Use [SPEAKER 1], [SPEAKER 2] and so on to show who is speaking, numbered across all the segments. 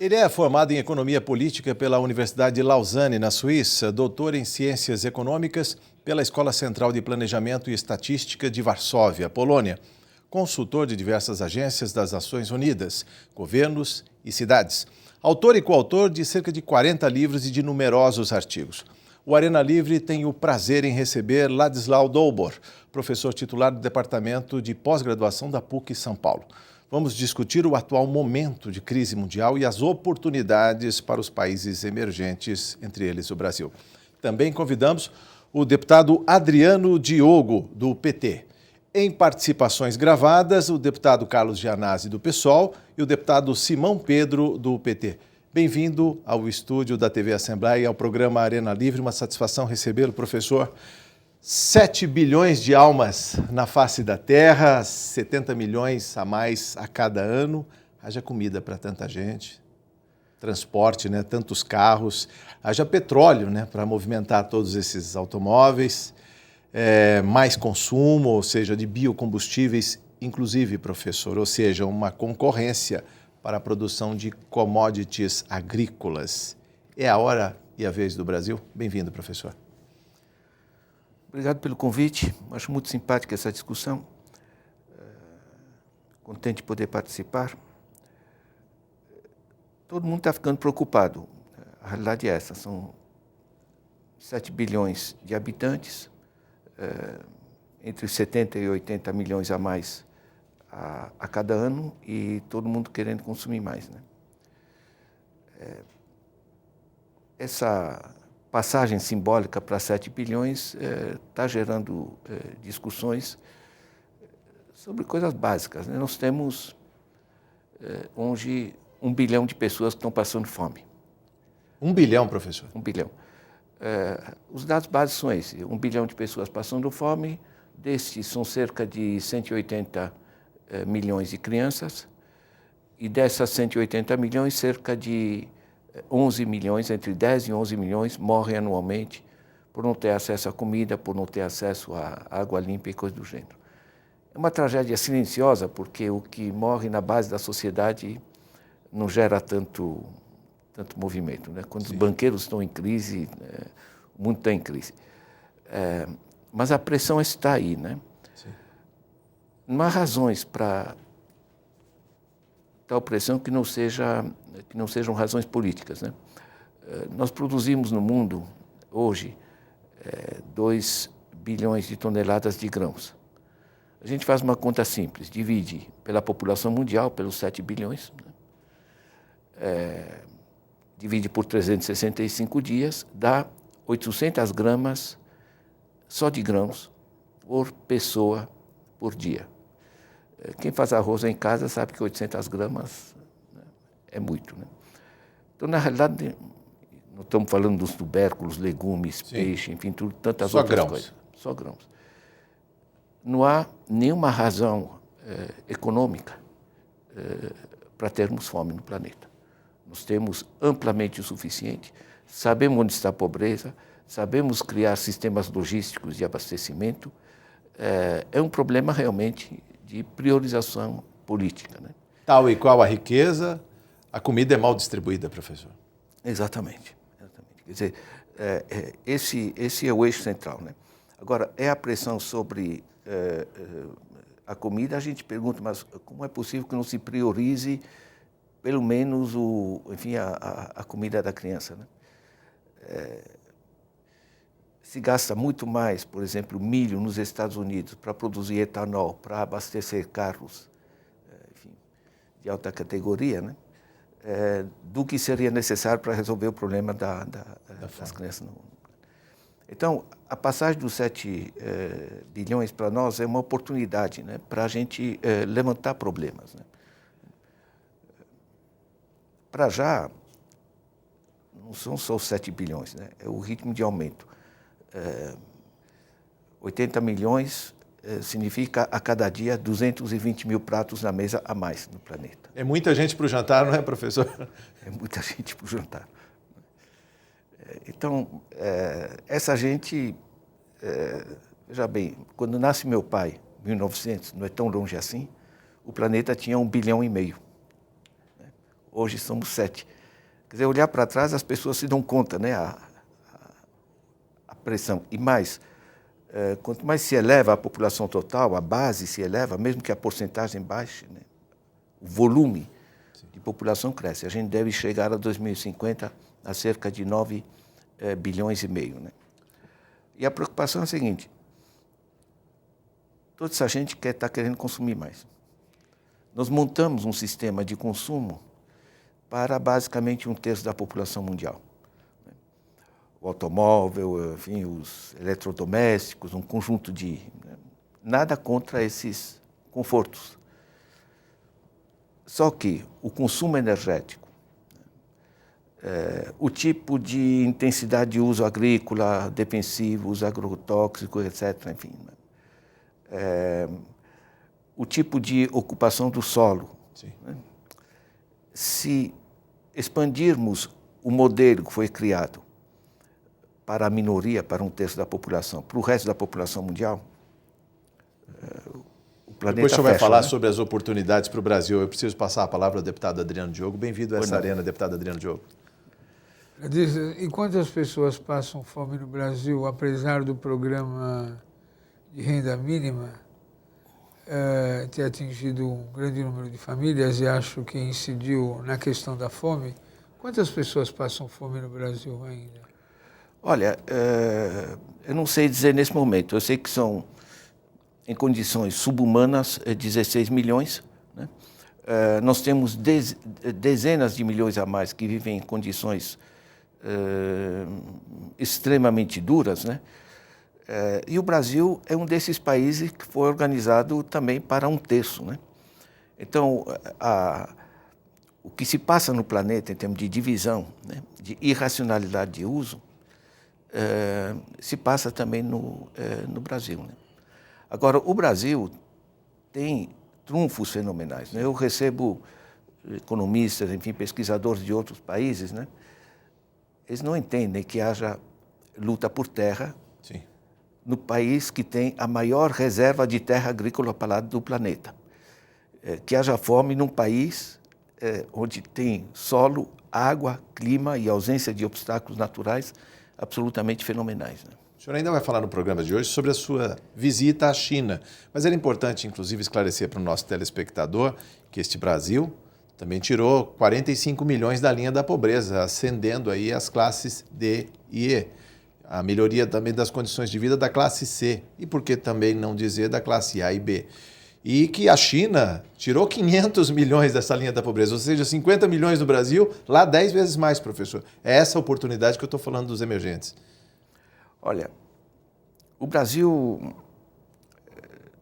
[SPEAKER 1] Ele é formado em Economia Política pela Universidade de Lausanne, na Suíça, doutor em Ciências Econômicas pela Escola Central de Planejamento e Estatística de Varsóvia, Polônia, consultor de diversas agências das Nações Unidas, governos e cidades, autor e coautor de cerca de 40 livros e de numerosos artigos. O Arena Livre tem o prazer em receber Ladislau Dolbor, professor titular do Departamento de Pós-Graduação da PUC São Paulo. Vamos discutir o atual momento de crise mundial e as oportunidades para os países emergentes, entre eles o Brasil. Também convidamos o deputado Adriano Diogo, do PT. Em participações gravadas, o deputado Carlos Gianazzi, do PSOL, e o deputado Simão Pedro, do PT. Bem-vindo ao estúdio da TV Assembleia e ao programa Arena Livre. Uma satisfação recebê-lo, professor. 7 bilhões de almas na face da Terra, 70 milhões a mais a cada ano. Haja comida para tanta gente, transporte, né? Tantos carros, haja petróleo, né? Para movimentar todos esses automóveis, mais consumo, ou seja, de biocombustíveis, inclusive, professor, ou seja, uma concorrência para a produção de commodities agrícolas. É a hora e a vez do Brasil? Bem-vindo, professor.
[SPEAKER 2] Obrigado pelo convite. Acho muito simpática essa discussão. Contente de poder participar. Todo mundo está ficando preocupado. A realidade é essa. São 7 bilhões de habitantes, entre 70 e 80 milhões a mais a cada ano, e todo mundo querendo consumir mais, né? Essa passagem simbólica para 7 bilhões está gerando discussões sobre coisas básicas, né? Nós temos hoje 1 bilhão de pessoas que estão passando fome.
[SPEAKER 1] 1 bilhão, professor?
[SPEAKER 2] 1 bilhão. Os dados básicos são esses: 1 bilhão de pessoas passando fome, destes são cerca de 180 milhões de crianças, e dessas 180 milhões, cerca de 11 milhões, entre 10 e 11 milhões, morrem anualmente por não ter acesso à comida, por não ter acesso à água limpa e coisas do gênero. É uma tragédia silenciosa, porque o que morre na base da sociedade não gera tanto movimento, né? Quando Sim. Os banqueiros estão em crise, o mundo está em crise. Mas a pressão está aí, né? Sim. Não há razões para tal pressão que não sejam razões políticas, né? Nós produzimos no mundo, hoje, 2 bilhões de toneladas de grãos. A gente faz uma conta simples, divide pela população mundial, pelos 7 bilhões, né? Divide por 365 dias, dá 800 gramas só de grãos por pessoa por dia. Quem faz arroz em casa sabe que 800 gramas, né, é muito, né? Então, na realidade, não estamos falando dos tubérculos, legumes, Sim. peixe, enfim, tantas
[SPEAKER 1] Só
[SPEAKER 2] outras
[SPEAKER 1] grãos.
[SPEAKER 2] coisas. Só grãos. Não há nenhuma razão econômica para termos fome no planeta. Nós temos amplamente o suficiente, sabemos onde está a pobreza, sabemos criar sistemas logísticos de abastecimento. É um problema realmente de priorização política, né?
[SPEAKER 1] Tal e qual a riqueza, a comida é mal distribuída, professor.
[SPEAKER 2] Exatamente. Quer dizer, esse é o eixo central, né? Agora, é a pressão sobre a comida. A gente pergunta, mas como é possível que não se priorize pelo menos a comida da criança, né? Se gasta muito mais, por exemplo, milho nos Estados Unidos para produzir etanol, para abastecer carros, de alta categoria, né? Do que seria necessário para resolver o problema das crianças no mundo. Então, a passagem dos 7 bilhões para nós é uma oportunidade, né, para a gente levantar problemas, né? Para já, não são só os 7 bilhões, né? É o ritmo de aumento. 80 milhões significa a cada dia 220 mil pratos na mesa a mais no planeta.
[SPEAKER 1] É muita gente para o jantar, não é, professor?
[SPEAKER 2] É muita gente para o jantar. Então, essa gente, veja bem, quando nasce meu pai, 1900, não é tão longe assim, o planeta tinha 1,5 bilhão. hoje somos 7. Quer dizer, olhar para trás, as pessoas se dão conta, né, a pressão. E mais, quanto mais se eleva a população total, a base se eleva, mesmo que a porcentagem baixe, né, o volume de população cresce. A gente deve chegar a 2050 a cerca de 9 bilhões e meio. Né? E a preocupação é a seguinte, toda essa gente está querendo consumir mais. Nós montamos um sistema de consumo para basicamente 1/3 da população mundial. O automóvel, enfim, os eletrodomésticos, um conjunto de... Nada contra esses confortos. Só que o consumo energético, o tipo de intensidade de uso agrícola, defensivo, uso agrotóxico, etc., enfim, o tipo de ocupação do solo. Né? Se expandirmos o modelo que foi criado para a minoria, para 1/3 da população, para o resto da população mundial, o planeta
[SPEAKER 1] Depois o senhor vai falar,
[SPEAKER 2] né?
[SPEAKER 1] sobre as oportunidades para o Brasil. Eu preciso passar a palavra ao deputado Adriano Diogo. Bem-vindo a essa arena, deputado Adriano Diogo.
[SPEAKER 3] E quantas pessoas passam fome no Brasil, apesar do programa de renda mínima ter atingido um grande número de famílias e acho que incidiu na questão da fome? Quantas pessoas passam fome no Brasil ainda?
[SPEAKER 2] Olha, eu não sei dizer nesse momento. Eu sei que são, em condições subhumanas, 16 milhões. Né? Nós temos dezenas de milhões a mais que vivem em condições extremamente duras, né? E o Brasil é um desses países que foi organizado também para 1/3. Né? Então, o que se passa no planeta em termos de divisão, né, de irracionalidade de uso, se passa também no Brasil. Né? Agora, o Brasil tem trunfos fenomenais. Né? Eu recebo economistas, enfim, pesquisadores de outros países, né? Eles não entendem que haja luta por terra no país que tem a maior reserva de terra agrícola do planeta. Que haja fome num país onde tem solo, água, clima e ausência de obstáculos naturais absolutamente fenomenais. Né?
[SPEAKER 1] O senhor ainda vai falar no programa de hoje sobre a sua visita à China, mas era importante, inclusive, esclarecer para o nosso telespectador que este Brasil também tirou 45 milhões da linha da pobreza, ascendendo aí as classes D e E. A melhoria também das condições de vida da classe C, e por que também não dizer da classe A e B. E que a China tirou 500 milhões dessa linha da pobreza, ou seja, 50 milhões do Brasil, lá 10 vezes mais, professor. É essa oportunidade que eu estou falando dos emergentes.
[SPEAKER 2] Olha, o Brasil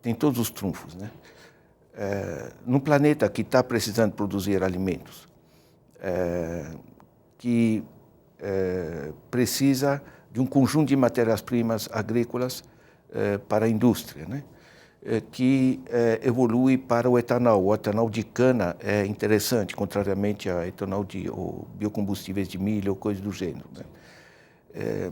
[SPEAKER 2] tem todos os trunfos, né? Num planeta que está precisando produzir alimentos, que precisa de um conjunto de matérias-primas agrícolas para a indústria, né? Que evolui para o etanol. O etanol de cana é interessante, contrariamente a etanol ou biocombustíveis de milho ou coisa do gênero. Né?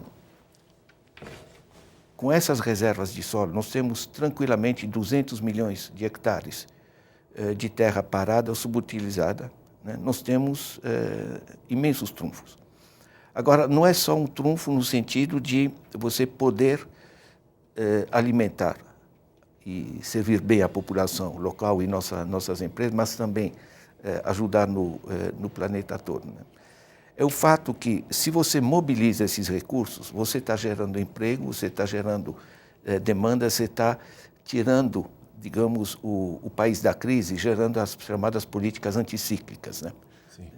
[SPEAKER 2] Com essas reservas de solo, nós temos tranquilamente 200 milhões de hectares de terra parada ou subutilizada. Né? Nós temos imensos trunfos. Agora, não é só um trunfo no sentido de você poder alimentar e servir bem a população local e nossas empresas, mas também ajudar no planeta todo. Né? É o fato que, se você mobiliza esses recursos, você está gerando emprego, você está gerando demanda, você está tirando, digamos, o país da crise, gerando as chamadas políticas anticíclicas. Né?
[SPEAKER 1] Sim.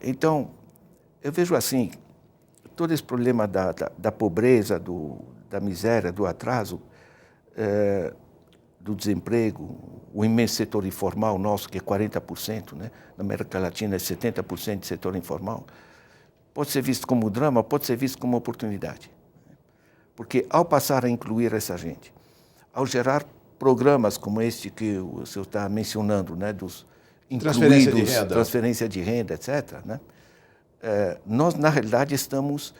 [SPEAKER 2] Então, eu vejo assim, todo esse problema da pobreza, da miséria, do atraso, do desemprego, o imenso setor informal nosso, que é 40%, né? Na América Latina é 70% de setor informal, pode ser visto como drama, pode ser visto como oportunidade. Porque ao passar a incluir essa gente, ao gerar programas como este que o senhor está mencionando, né, dos incluídos, transferência de renda, etc., né? Nós, na realidade, estamos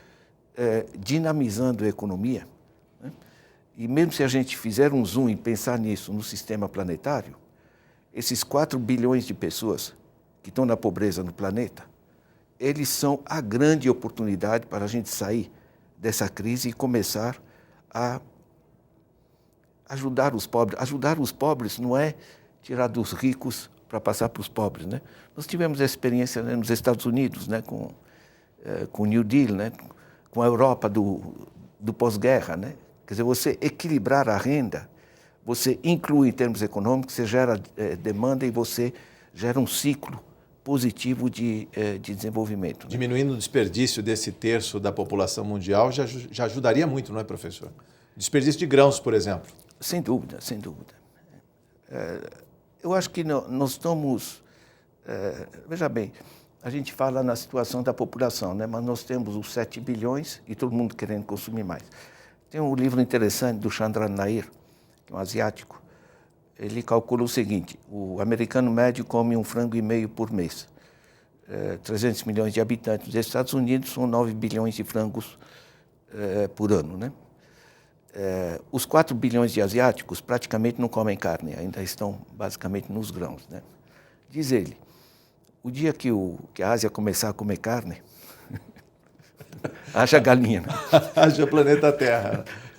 [SPEAKER 2] dinamizando a economia. Né? E mesmo se a gente fizer um zoom e pensar nisso no sistema planetário, esses 4 bilhões de pessoas que estão na pobreza no planeta, eles são a grande oportunidade para a gente sair dessa crise e começar a ajudar os pobres. Ajudar os pobres não é tirar dos ricos para passar para os pobres, né? Nós tivemos a experiência, né, nos Estados Unidos, né, com o New Deal, né, com a Europa do pós-guerra, né? Quer dizer, você equilibrar a renda, você inclui em termos econômicos, você gera demanda e você gera um ciclo positivo de desenvolvimento. Né?
[SPEAKER 1] Diminuindo o desperdício desse terço da população mundial já ajudaria muito, não é, professor? Desperdício de grãos, por exemplo.
[SPEAKER 2] Sem dúvida, sem dúvida. Eu acho que nós estamos... veja bem, a gente fala na situação da população, né? Mas nós temos os 7 bilhões e todo mundo querendo consumir mais. Tem um livro interessante do Chandran Nair, que é um asiático. Ele calcula o seguinte: o americano médio come 1,5 frango por mês. 300 milhões de habitantes dos Estados Unidos são 9 bilhões de frangos por ano, né? Os 4 bilhões de asiáticos praticamente não comem carne, ainda estão basicamente nos grãos, né? Diz ele, o dia que a Ásia começar a comer carne, haja galinha. Né?
[SPEAKER 1] Haja planeta Terra.